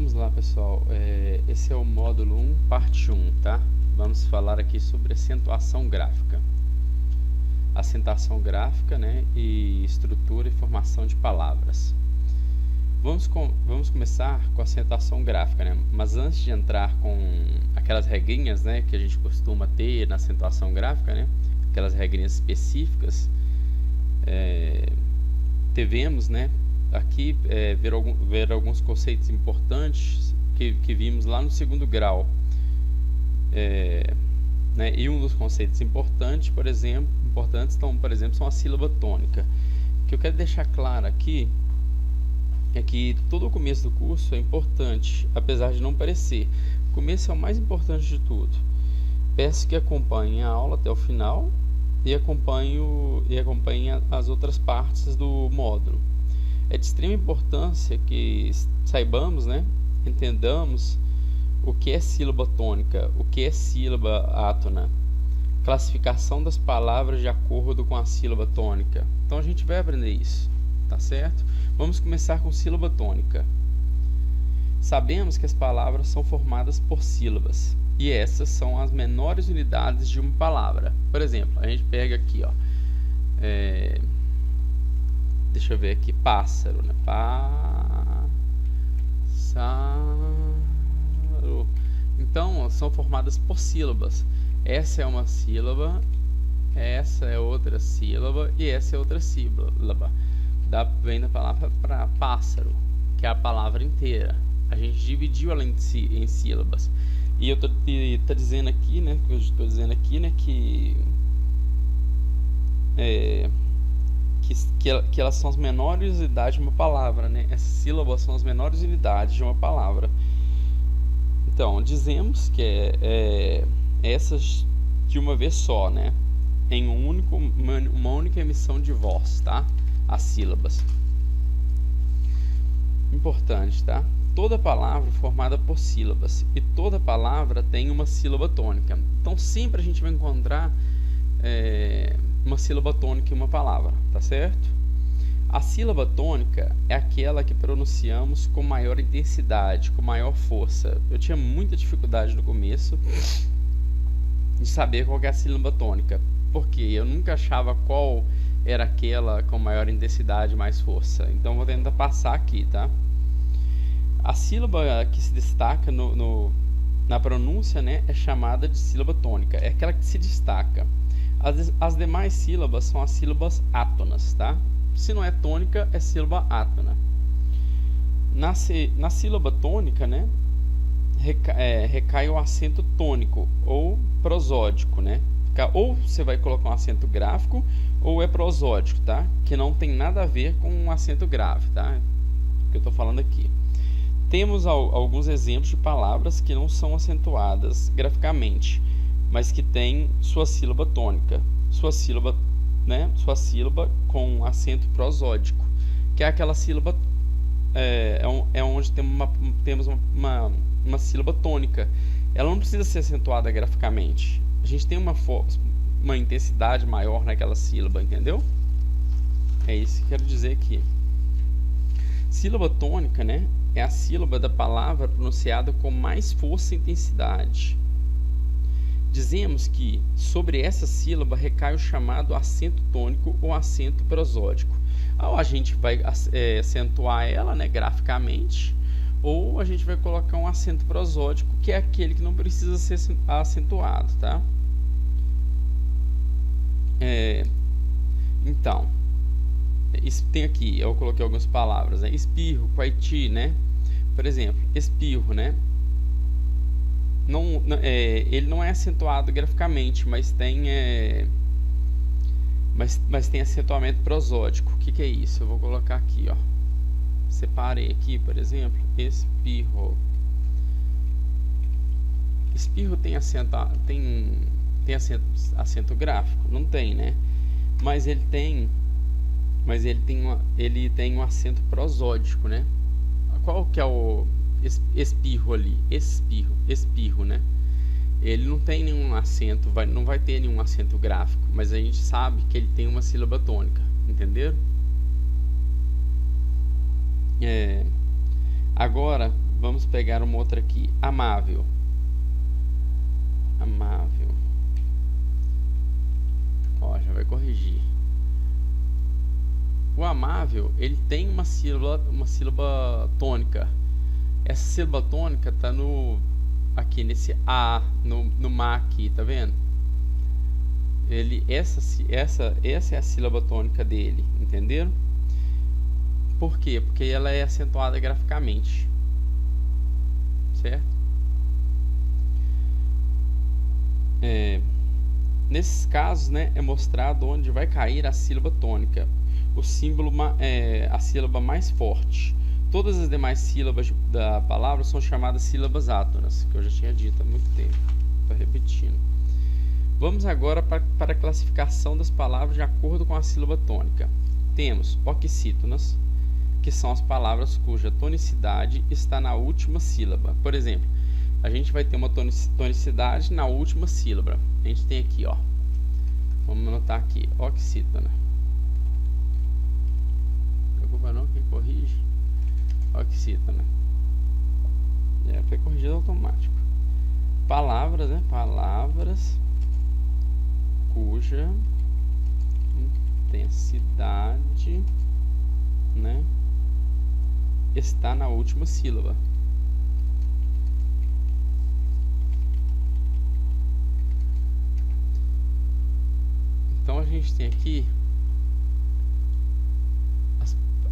Vamos lá, pessoal. Esse é o módulo 1, parte 1, tá? Vamos falar aqui sobre acentuação gráfica. Acentuação gráfica, né? E estrutura e formação de palavras. Vamos começar com a acentuação gráfica, né? Mas antes de entrar com aquelas regrinhas, né, que a gente costuma ter na acentuação gráfica, né? Aquelas regrinhas específicas, devemos, né, aqui ver alguns conceitos importantes que vimos lá no segundo grau, né? E um dos conceitos importantes, por exemplo, são a sílaba tônica. O que eu quero deixar claro aqui é que todo o começo do curso é importante, apesar de não parecer. O começo é o mais importante de tudo. Peço que acompanhem a aula até o final e acompanhem as outras partes do módulo. É de extrema importância que saibamos, né, entendamos o que é sílaba tônica, o que é sílaba átona, classificação das palavras de acordo com a sílaba tônica. Então a gente vai aprender isso, tá certo? Vamos começar com sílaba tônica. Sabemos que as palavras são formadas por sílabas, e essas são as menores unidades de uma palavra. Por exemplo, a gente pega aqui, ó, deixa eu ver aqui, pássaro, né? Pássaro. Então, são formadas por sílabas. Essa é uma sílaba, essa é outra sílaba e essa é outra sílaba. Vem da palavra para pássaro, que é a palavra inteira. A gente dividiu ela em sílabas. E eu tô dizendo aqui, né, que elas são as menores unidades de uma palavra, né? Essas sílabas são as menores unidades de uma palavra. Então, dizemos que essas de uma vez só, né? Em uma única emissão de voz, tá? As sílabas. Importante, tá? Toda palavra é formada por sílabas e toda palavra tem uma sílaba tônica. Então sempre a gente vai encontrar uma sílaba tônica em uma palavra, tá certo? A sílaba tônica é aquela que pronunciamos com maior intensidade, com maior força. Eu tinha muita dificuldade no começo de saber qual que é a sílaba tônica, porque eu nunca achava qual era aquela com maior intensidade e mais força. Então vou tentar passar aqui, tá? A sílaba que se destaca na pronúncia, né, é chamada de sílaba tônica. É aquela que se destaca. As demais sílabas são as sílabas átonas, tá? Se não é tônica, é sílaba átona. Na sílaba tônica, né, recai o acento tônico ou prosódico, né? Ou você vai colocar um acento gráfico ou é prosódico, tá? Que não tem nada a ver com um acento grave, tá? Que eu estou falando aqui. Temos alguns exemplos de palavras que não são acentuadas graficamente, mas que têm sua sílaba tônica, sua sílaba com acento prosódico, que é aquela sílaba onde temos uma sílaba tônica. Ela não precisa ser acentuada graficamente. A gente tem uma intensidade maior naquela sílaba, entendeu? É isso que quero dizer aqui. Sílaba tônica, né, é a sílaba da palavra pronunciada com mais força e intensidade. Dizemos que sobre essa sílaba recai o chamado acento tônico ou acento prosódico. Ou a gente vai acentuar ela, né, graficamente, ou a gente vai colocar um acento prosódico, que é aquele que não precisa ser acentuado, tá? Então, tem aqui, eu coloquei algumas palavras, né? Espirro, quaiti, né? Por exemplo, espirro, né? Ele não é acentuado graficamente, mas tem tem acentuamento prosódico. O que é isso? Eu vou colocar aqui, ó. Separei aqui, por exemplo, espirro. Espirro tem acento gráfico? Não tem, né? Mas ele tem um acento prosódico, né? Qual que é o espirro ali? Espirro, né? Ele não tem nenhum acento, não vai ter nenhum acento gráfico, mas a gente sabe que ele tem uma sílaba tônica, entenderam? Agora Vamos pegar uma outra aqui. Amável. Amável. Ó, já vai corrigir. O amável, ele tem uma sílaba tônica. Essa sílaba tônica tá aqui nesse A, no má aqui, tá vendo? Essa é a sílaba tônica dele, entenderam? Por quê? Porque ela é acentuada graficamente, certo? Nesses casos, né, é mostrado onde vai cair a sílaba tônica, o símbolo a sílaba mais forte. Todas as demais sílabas da palavra são chamadas sílabas átonas, que eu já tinha dito há muito tempo. Estou repetindo. Vamos agora para a classificação das palavras de acordo com a sílaba tônica. Temos oxítonas, que são as palavras cuja tonicidade está na última sílaba. Por exemplo, a gente vai ter uma tonicidade na última sílaba. A gente tem aqui, ó. Vamos anotar aqui, oxítona. Não preocupa não, quem corrige. Oxítona. Foi corrigido automático. Palavras, né? Palavras cuja intensidade, né, está na última sílaba. Então a gente tem aqui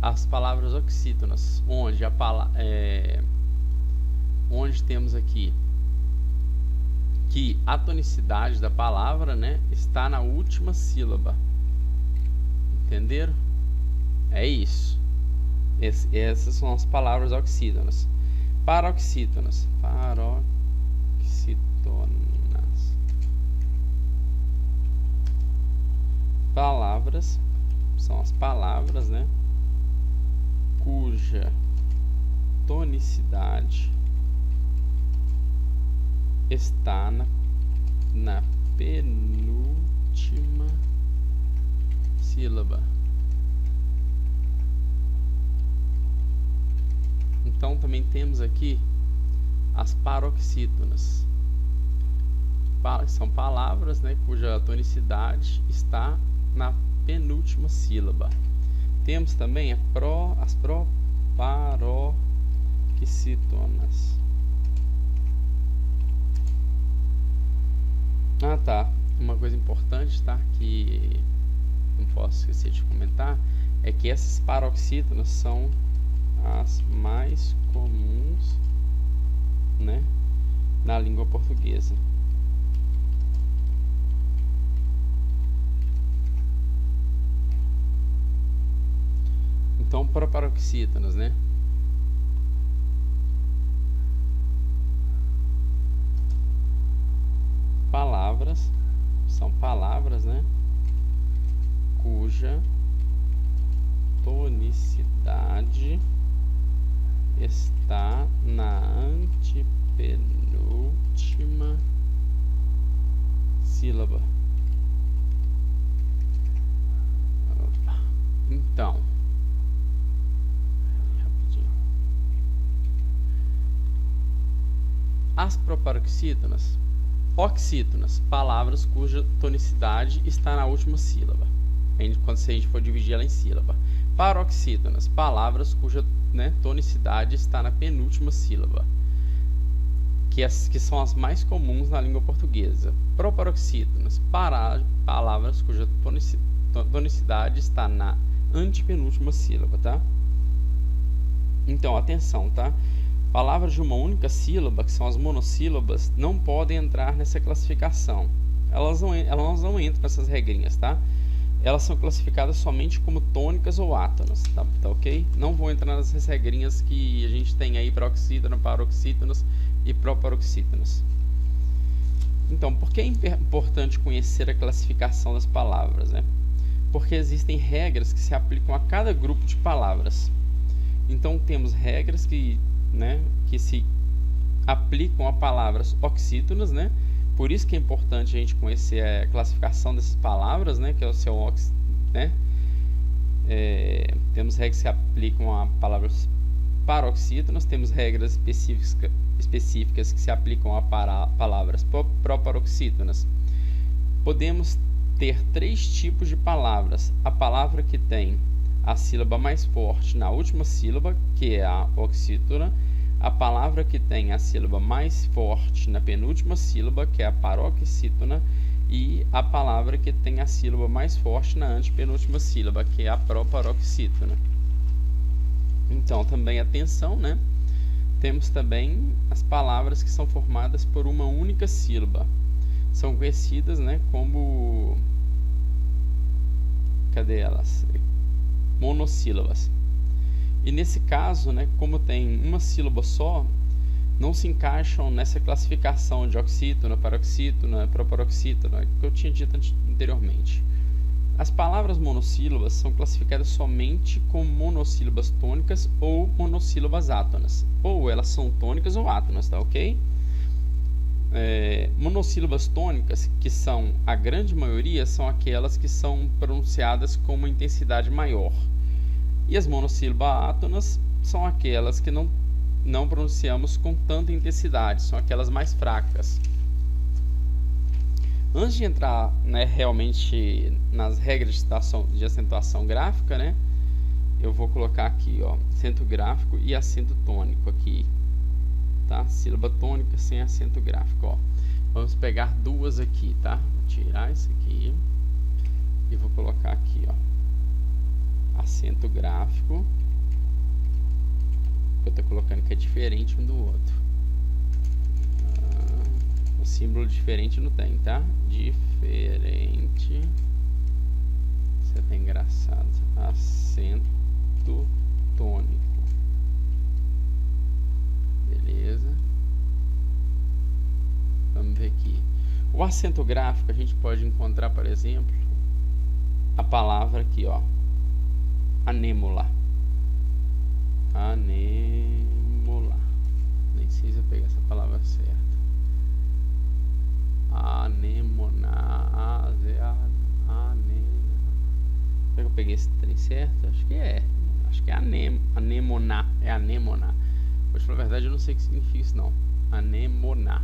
as palavras oxítonas, onde temos aqui que a tonicidade da palavra, né, está na última sílaba. Entenderam? É isso. Essas são as palavras oxítonas. Paroxítonas. Palavras são as palavras, né, cuja tonicidade está na penúltima sílaba. Então também temos aqui as paroxítonas. São palavras, né, cuja tonicidade está na penúltima sílaba. Temos também as paroxítonas. Ah, tá. Uma coisa importante, tá? Que não posso esquecer de comentar é que essas paroxítonas são as mais comuns, né, na língua portuguesa. Então, para paroxítonas, né? Palavras, são palavras, né, cuja tonicidade está na antepenúltima sílaba. Então, rapidinho. As proparoxítonas. Oxítonas, palavras cuja tonicidade está na última sílaba, quando a gente for dividir ela em sílaba. Paroxítonas, palavras cuja, né, tonicidade está na penúltima sílaba, que são as mais comuns na língua portuguesa. Proparoxítonas, palavras cuja tonicidade está na antepenúltima sílaba, tá? Então, atenção, tá? Palavras de uma única sílaba, que são as monossílabas, não podem entrar nessa classificação. Elas não entram nessas regrinhas, tá? Elas são classificadas somente como tônicas ou átonas, tá ok? Não vou entrar nessas regrinhas que a gente tem aí para oxítonas, paroxítonas e proparoxítonas. Então, por que é importante conhecer a classificação das palavras, né? Porque existem regras que se aplicam a cada grupo de palavras. Então, temos regras que se aplicam a palavras oxítonas, né? Por isso que é importante a gente conhecer a classificação dessas palavras, né? Que é o seu né? Temos regras que se aplicam a palavras paroxítonas, temos regras específicas que se aplicam a palavras proparoxítonas. Podemos ter 3 tipos de palavras: a palavra que tem a sílaba mais forte na última sílaba, que é a oxítona, a palavra que tem a sílaba mais forte na penúltima sílaba, que é a paroxítona, e a palavra que tem a sílaba mais forte na antepenúltima sílaba, que é a proparoxítona. Então, também atenção, né? Temos também as palavras que são formadas por uma única sílaba. São conhecidas, né, como... Cadê elas? Monossílabas. E nesse caso, né, como tem uma sílaba só, não se encaixam nessa classificação de oxítona, paroxítona, proparoxítona que eu tinha dito anteriormente. As palavras monossílabas são classificadas somente como monossílabas tônicas ou monossílabas átonas. Ou elas são tônicas ou átonas, tá ok? Monossílabas tônicas, que são a grande maioria, são aquelas que são pronunciadas com uma intensidade maior. E as monossílabas átonas são aquelas que não pronunciamos com tanta intensidade, são aquelas mais fracas. Antes de entrar, né, realmente nas regras de acentuação gráfica, né, eu vou colocar aqui, ó, acento gráfico e acento tônico aqui, tá? Sílaba tônica sem acento gráfico, ó. Vamos pegar duas aqui, tá? Vou tirar isso aqui e vou colocar aqui, ó, acento gráfico. Eu tô colocando que é diferente um do outro. O símbolo diferente não tem, tá? Diferente. Isso é até engraçado. Acento tônico. Beleza. Vamos ver aqui. O acento gráfico a gente pode encontrar, por exemplo, a palavra aqui, ó, anêmula. Anêmula. Nem sei se eu peguei essa palavra certa. Anemona. Será que eu peguei esse trem certo? Acho que é. Acho que é anemona. É anemona. Vou te falar a verdade, eu não sei o que significa isso não. Anemona.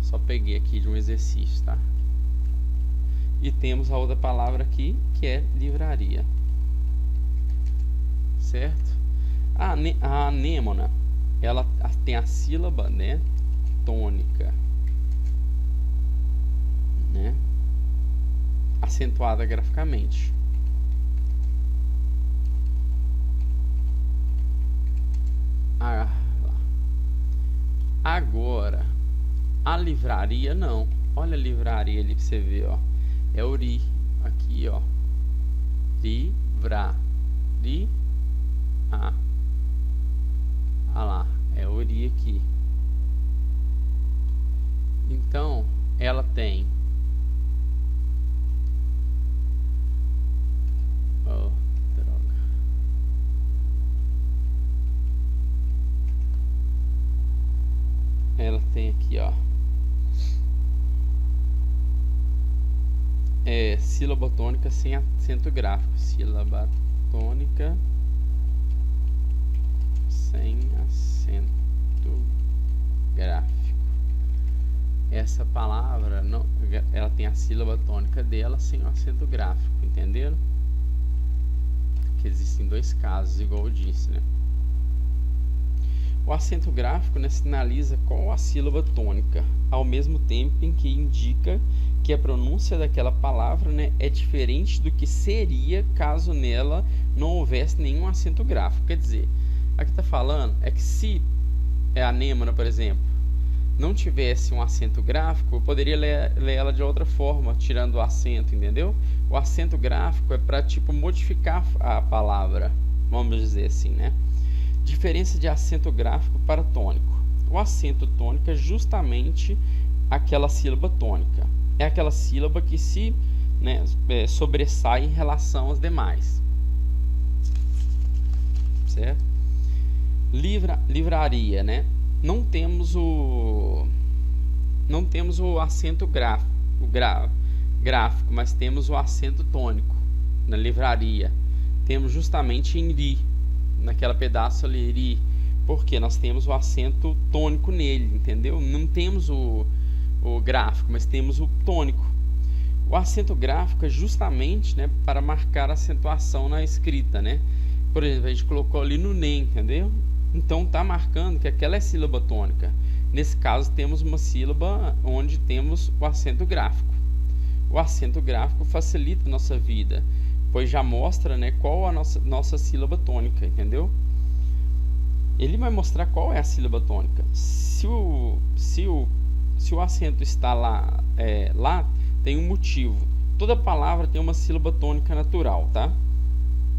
Só peguei aqui de um exercício, tá? E temos a outra palavra aqui, que é livraria. Certo? A anêmona, ela tem a sílaba, né, tônica, né, acentuada graficamente. Agora, a livraria não. Olha a livraria ali pra você ver, ó. É o ri. Aqui, ó. Livra. Ri. Ah. Ah lá. É o ri aqui. Então, ela tem. Oh, droga. Ela tem aqui, ó. Sílaba tônica sem acento gráfico. Sílaba tônica sem acento gráfico. Essa palavra, não, ela tem a sílaba tônica dela sem o acento gráfico, entenderam? Que existem dois casos, igual eu disse, né? O acento gráfico, né, sinaliza qual a sílaba tônica, ao mesmo tempo em que indica que a pronúncia daquela palavra, né, é diferente do que seria caso nela não houvesse nenhum acento gráfico. Quer dizer, aqui está falando é que se anêmona, por exemplo, não tivesse um acento gráfico, eu poderia ler ela de outra forma, tirando o acento, entendeu? O acento gráfico é para, tipo, modificar a palavra, vamos dizer assim, né? Diferença de acento gráfico para tônico. O acento tônico é justamente aquela sílaba tônica. É aquela sílaba que se, né, sobressai em relação às demais. Certo? Livraria, né? Não temos o acento gráfico, mas temos o acento tônico na livraria. Temos justamente em ri, naquela pedaço ali, ri, porque nós temos o acento tônico nele, entendeu? Não temos o gráfico, mas temos o tônico. O acento gráfico é justamente, né, para marcar a acentuação na escrita, né? Por exemplo, a gente colocou ali no NEM, entendeu? Então tá marcando que aquela é sílaba tônica. Nesse caso temos uma sílaba onde temos o acento gráfico. O acento gráfico facilita a nossa vida, pois já mostra, né, qual a nossa sílaba tônica, entendeu? Ele vai mostrar qual é a sílaba tônica. Se o acento está lá, tem um motivo. Toda palavra tem uma sílaba tônica natural, tá?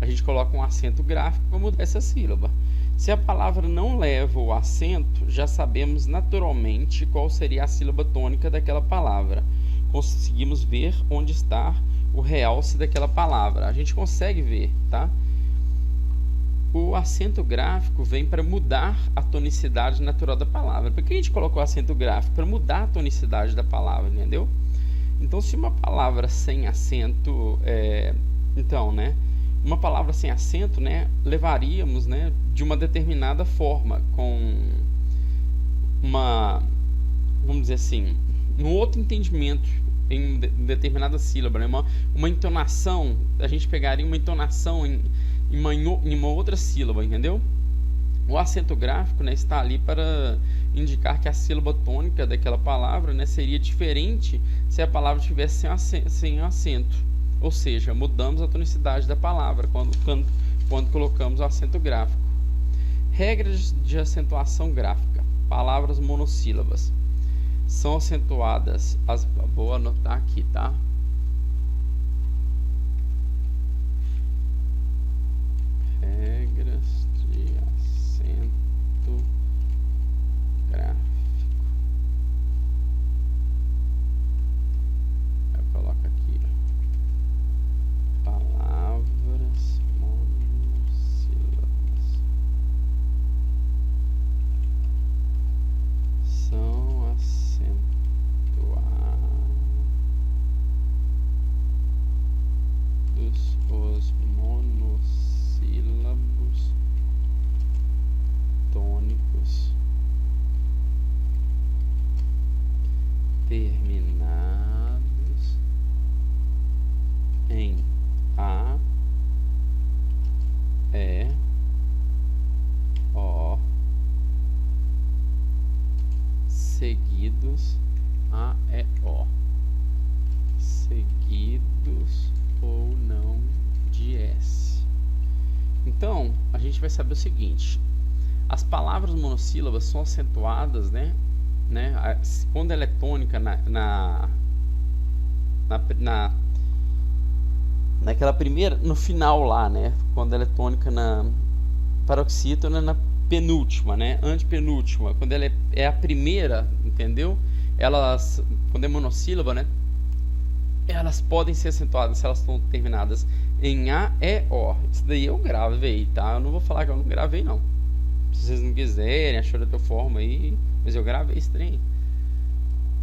A gente coloca um acento gráfico para mudar essa sílaba. Se a palavra não leva o acento, já sabemos naturalmente qual seria a sílaba tônica daquela palavra. Conseguimos ver onde está o realce daquela palavra. A gente consegue ver, tá? O acento gráfico vem para mudar a tonicidade natural da palavra. Por que a gente colocou o acento gráfico? Para mudar a tonicidade da palavra, entendeu? Então, se uma palavra sem acento, uma palavra sem acento, né, levaríamos, né, de uma determinada forma, com uma, vamos dizer assim, um outro entendimento em determinada sílaba, né, uma entonação. A gente pegaria uma entonação em uma outra sílaba, entendeu? O acento gráfico, né, está ali para indicar que a sílaba tônica daquela palavra, né, seria diferente se a palavra tivesse sem acento. Ou seja, mudamos a tonicidade da palavra quando colocamos o acento gráfico. Regras de acentuação gráfica. Palavras monossílabas são acentuadas. Vou anotar aqui, tá? Regras de acento gráfico. Eu coloco aqui palavras monossílabas são acentuados os monossílabos tônicos terminados em A, E, O, seguidos A, E, O, seguidos ou não de S. Então, a gente vai saber o seguinte: as palavras monossílabas são acentuadas, né? Quando ela é tônica naquela primeira, no final lá, né? Quando ela é tônica na paroxítona, na penúltima, né? Antepenúltima. Quando ela é a primeira, entendeu? Elas, quando é monossílaba, né? Elas podem ser acentuadas se elas estão terminadas em A, E, O. Isso daí eu gravei, tá? Eu não vou falar que eu não gravei, não. Se vocês não quiserem, achou da tua forma aí, mas eu gravei esse trem.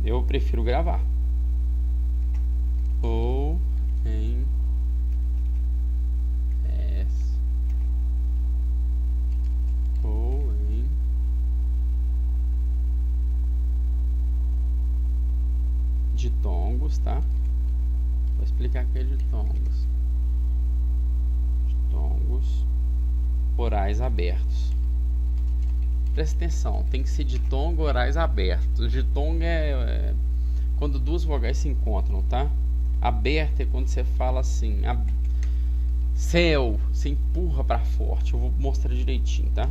Eu prefiro gravar. Ou em S. Ou em ditongos, tá? Vou explicar o que é ditongos. Ditongos orais abertos. Presta atenção, tem que ser ditongo orais abertos. Ditongo é quando duas vogais se encontram, tá? Aberto é quando você fala assim, céu, você empurra pra forte. Eu vou mostrar direitinho, tá?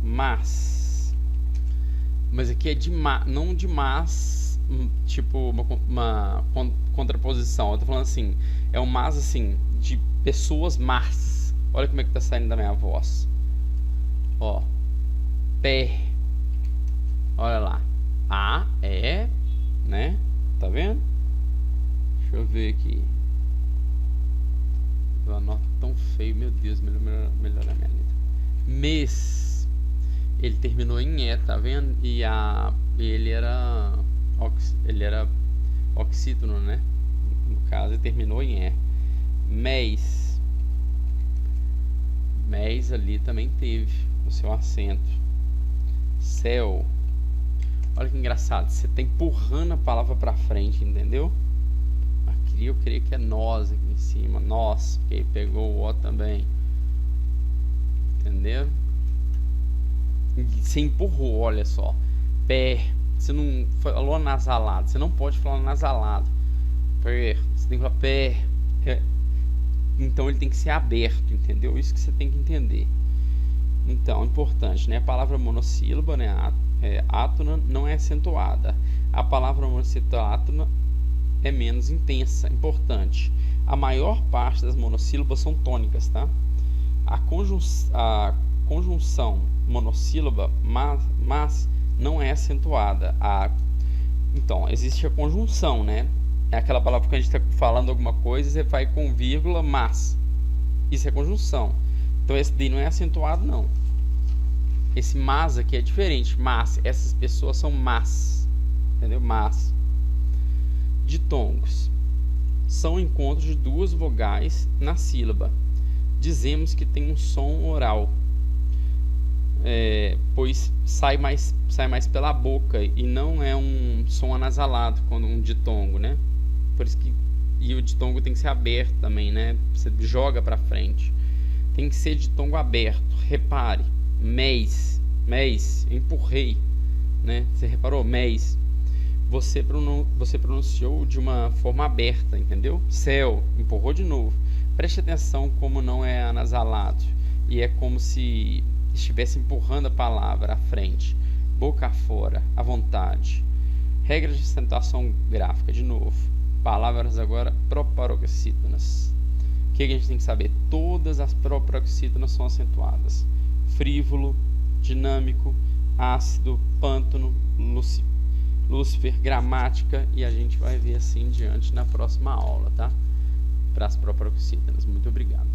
Mas aqui é de não de mas, tipo uma contraposição. Eu tô falando assim, é um mas assim, de pessoas más. Olha como é que tá saindo da minha voz. Ó. Pé. Olha lá. A, E, né? Tá vendo? Deixa eu ver aqui. Eu anoto tão feio, meu Deus, melhorar a minha letra. Mês. Ele terminou em E, tá vendo? E ele era oxítono, né? No caso, ele terminou em E. Mês. Mês ali também teve o seu acento. Céu. Olha que engraçado, você tá empurrando a palavra pra frente, entendeu? Aqui eu creio que é nós aqui em cima, nós, porque aí pegou o O também. Entendeu? Você empurrou, olha só. Pé. Você não falou nasalado, você não pode falar nasalado. Pé. Você tem que falar pé. Então ele tem que ser aberto, entendeu? Isso que você tem que entender. Então, importante, né? A palavra monossílaba, né? Átona não é acentuada. A palavra monossílaba átona é menos intensa. Importante. A maior parte das monossílabas são tônicas, tá? A conjunção monossílaba, mas não é acentuada. Então, existe a conjunção, né? É aquela palavra que a gente está falando alguma coisa e você vai com vírgula, mas. Isso é conjunção. Então, esse daí não é acentuado, não. Esse mas aqui é diferente. Mas, essas pessoas são mas. Entendeu? Mas. Ditongos. São encontros de duas vogais na sílaba. Dizemos que tem um som oral. Pois sai mais pela boca e não é um som anasalado quando um ditongo, né? Por isso que o ditongo tem que ser aberto também, né? Você joga para frente. Tem que ser ditongo aberto. Repare, mês, empurrei, né? Você reparou, mês. Você pronunciou de uma forma aberta, entendeu? Céu, empurrou de novo. Preste atenção como não é anasalado e é como se estivesse empurrando a palavra à frente, boca fora, à vontade. Regras de acentuação gráfica, de novo. Palavras agora proparoxítonas. O que a gente tem que saber? Todas as proparoxítonas são acentuadas. Frívolo, dinâmico, ácido, pântano, Lúcifer, gramática, e a gente vai ver assim em diante na próxima aula, tá? Para as proparoxítonas. Muito obrigado.